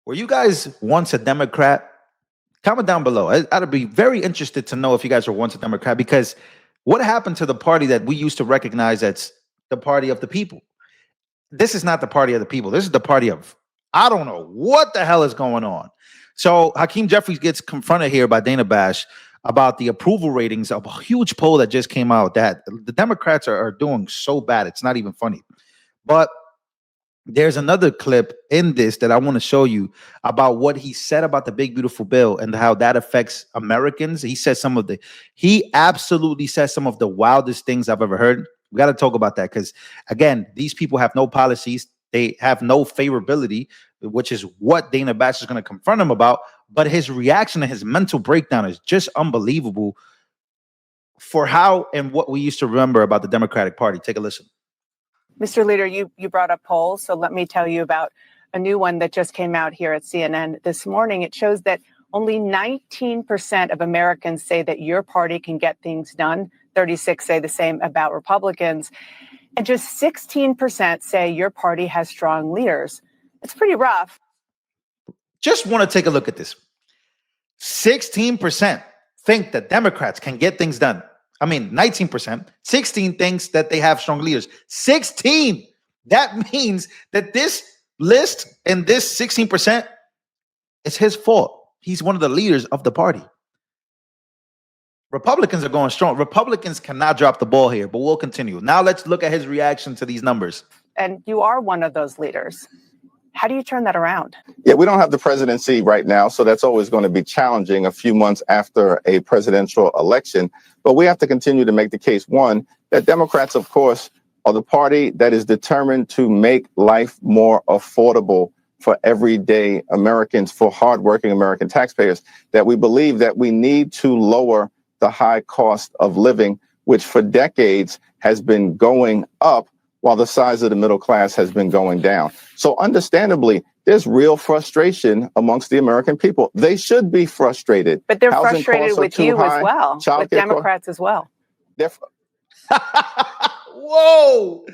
Were you guys once a Democrat? Comment down below. I'd be very interested to know if you guys were once a Democrat, because what happened to the party that we used to recognize as the party of the people? This is not the party of the people. This is the party of, I don't know what the hell is going on. So Hakeem Jeffries gets confronted here by Dana Bash about the approval ratings of a huge poll that just came out that the Democrats are doing so bad. It's not even funny. But there's another clip in this that I want to show you about what he said about the big beautiful bill and how that affects Americans. He absolutely says some of the wildest things I've ever heard. We got to talk about that because, again, these people have no policies. They have no favorability, which is what Dana Bash is going to confront him about. But his reaction and his mental breakdown is just unbelievable for how and what we used to remember about the Democratic Party. Take a listen. Mr. Leader, you brought up polls, so let me tell you about a new one that just came out here at CNN this morning. It shows that only 19% of Americans say that your party can get things done. 36 say the same about Republicans. And just 16% say your party has strong leaders. It's pretty rough. Just want to take a look at this. 16% think that Democrats can get things done. 19%. 16 thinks that they have strong leaders. 16. That means that this list and this 16% is his fault. He's one of the leaders of the party. Republicans are going strong. Republicans cannot drop the ball here, but we'll continue. Now let's look at his reaction to these numbers. And you are one of those leaders. How do you turn that around? Yeah, we don't have the presidency right now, so that's always going to be challenging a few months after a presidential election. But we have to continue to make the case, one, that Democrats, of course, are the party that is determined to make life more affordable for everyday Americans, for hardworking American taxpayers, that we believe that we need to lower the high cost of living, which for decades has been going up while the size of the middle class has been going down. So understandably, there's real frustration amongst the American people. They should be frustrated. But they're frustrated with you as well, with Democrats as well. Whoa,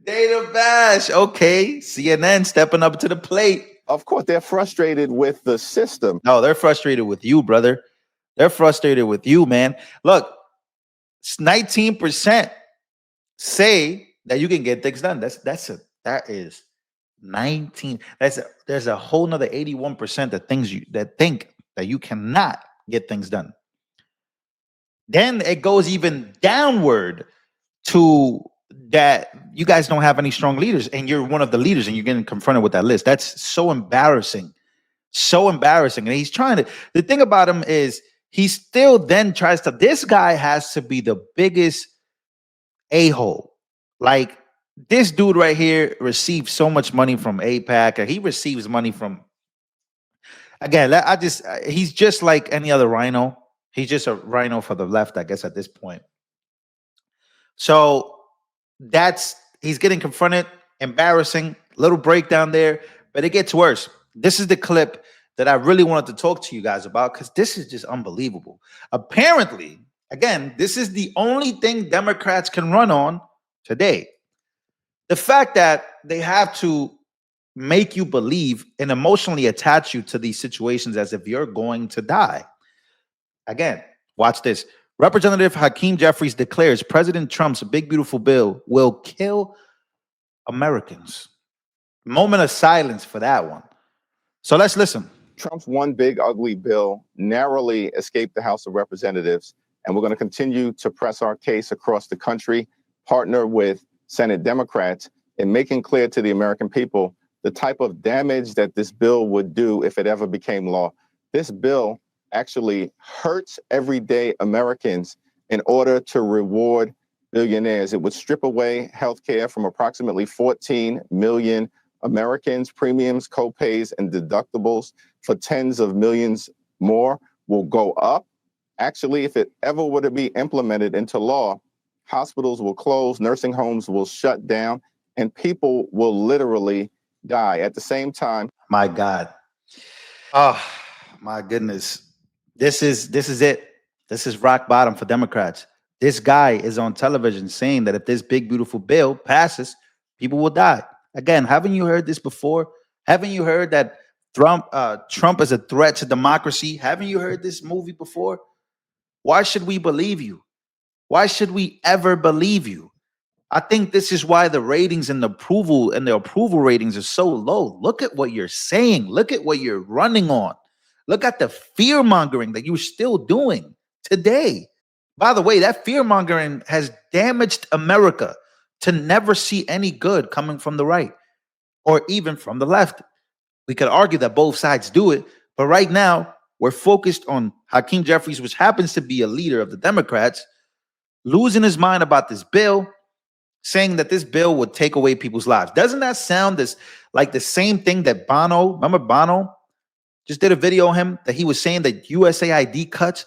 Dana Bash. Okay, CNN stepping up to the plate. Of course, they're frustrated with the system. No, they're frustrated with you, brother. They're frustrated with you, man. Look, 19% say that you can get things done. That is 19. There's a whole nother 81% that think that you cannot get things done. Then it goes even downward to that you guys don't have any strong leaders, and you're one of the leaders, and you're getting confronted with that list. That's so embarrassing. So embarrassing. And he's trying to, the thing about him is he still then tries to, this guy has to be the biggest a-hole. Like, this dude right here receives so much money from AIPAC, and he receives money from, again, he's just like any other rhino. He's just a rhino for the left, I guess, at this point. So he's getting confronted, embarrassing, little breakdown there, but it gets worse. This is the clip that I really wanted to talk to you guys about, because this is just unbelievable. Apparently, again, this is the only thing Democrats can run on today. The fact that they have to make you believe and emotionally attach you to these situations as if you're going to die. Again, watch this. Representative Hakeem Jeffries declares President Trump's big beautiful bill will kill Americans. Moment of silence for that one. So let's listen. Trump's one big ugly bill narrowly escaped the House of Representatives, and we're going to continue to press our case across the country, partner with Senate Democrats in making clear to the American people the type of damage that this bill would do if it ever became law. This bill actually hurts everyday Americans in order to reward billionaires. It would strip away health care from approximately 14 million Americans. Premiums, co-pays, and deductibles for tens of millions more will go up. Actually, if it ever were to be implemented into law, hospitals will close, nursing homes will shut down, and people will literally die. At the same time, my God. Oh, my goodness. This is it. This is rock bottom for Democrats. This guy is on television saying that if this big, beautiful bill passes, people will die. Again, haven't you heard this before? Haven't you heard that Trump is a threat to democracy. Haven't you heard this movie before? Why should we believe you? Why should we ever believe you? I think this is why the ratings and the approval ratings are so low. Look at what you're saying. Look at what you're running on. Look at the fear mongering that you're still doing today. By the way, that fear mongering has damaged America to never see any good coming from the right or even from the left. We could argue that both sides do it, but right now we're focused on Hakeem Jeffries, which happens to be a leader of the Democrats, losing his mind about this bill, saying that this bill would take away people's lives. Doesn't that sound like the same thing that Bono, remember Bono, just did a video on him that he was saying that USAID cuts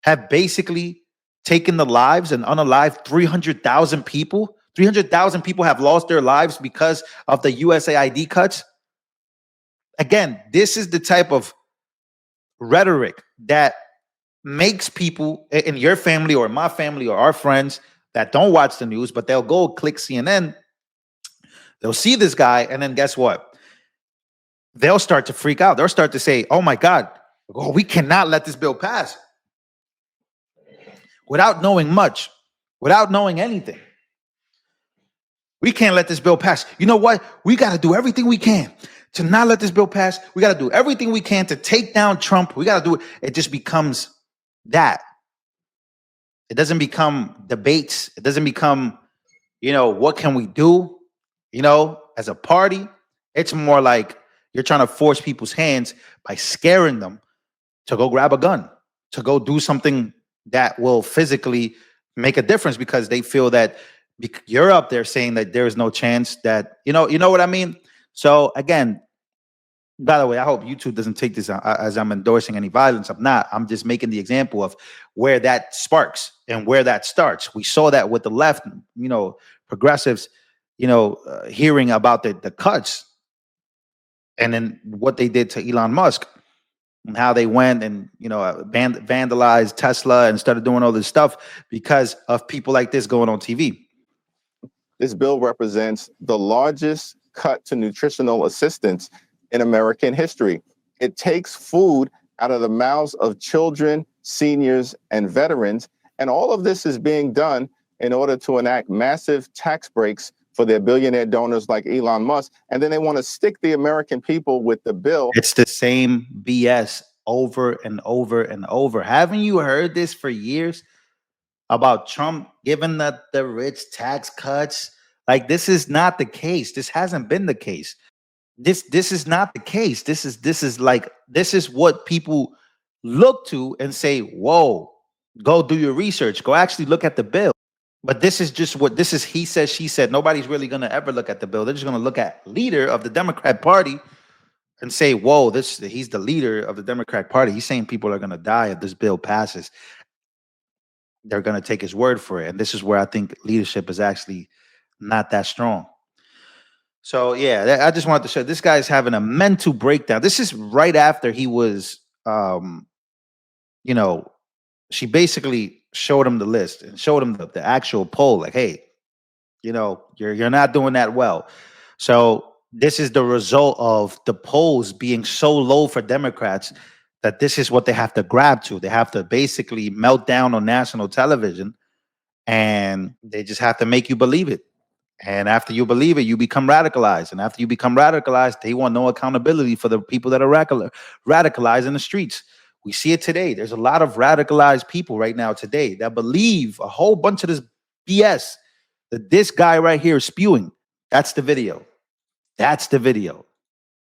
have basically taken the lives and unalived 300,000 people? 300,000 people have lost their lives because of the USAID cuts. Again, this is the type of rhetoric that makes people in your family or my family or our friends that don't watch the news, but they'll go click CNN, they'll see this guy, and then guess what? They'll start to freak out. They'll start to say, oh my God, we cannot let this bill pass, without knowing much, without knowing anything. We can't let this bill pass. You know what? We got to do everything we can to not let this bill pass. We got to do everything we can to take down Trump. We got to do it. It just becomes that. It doesn't become debates. It doesn't become, what can we do, as a party. It's more like you're trying to force people's hands by scaring them to go grab a gun, to go do something that will physically make a difference because they feel that you're up there saying that there is no chance that, you know what I mean? So again, by the way, I hope YouTube doesn't take this as I'm endorsing any violence. I'm not. I'm just making the example of where that sparks and where that starts. We saw that with the left, progressives, hearing about the cuts and then what they did to Elon Musk and how they went and, vandalized Tesla and started doing all this stuff because of people like this going on TV. This bill represents the largest cut to nutritional assistance in American history. It takes food out of the mouths of children, seniors, and veterans. And all of this is being done in order to enact massive tax breaks for their billionaire donors like Elon Musk. And then they want to stick the American people with the bill. It's the same BS over and over and over. Haven't you heard this for years about Trump giving the rich tax cuts? Like, this is not the case. This hasn't been the case. This is not the case. This is what people look to and say, whoa, go do your research. Go actually look at the bill. But this is he said, she said. Nobody's really going to ever look at the bill. They're just going to look at leader of the Democrat Party and say, whoa, he's the leader of the Democrat Party. He's saying people are going to die if this bill passes. They're going to take his word for it. And this is where I think leadership is actually not that strong. So, yeah, I just wanted to show this guy's having a mental breakdown. This is right after he was, she basically showed him the list and showed him the actual poll. Like, hey, you're not doing that well. So this is the result of the polls being so low for Democrats that this is what they have to grab to. They have to basically melt down on national television and they just have to make you believe it. And after you believe it, you become radicalized. And after you become radicalized, they want no accountability for the people that are radicalized in the streets. We see it today. There's a lot of radicalized people right now today that believe a whole bunch of this BS that this guy right here is spewing. That's the video. That's the video.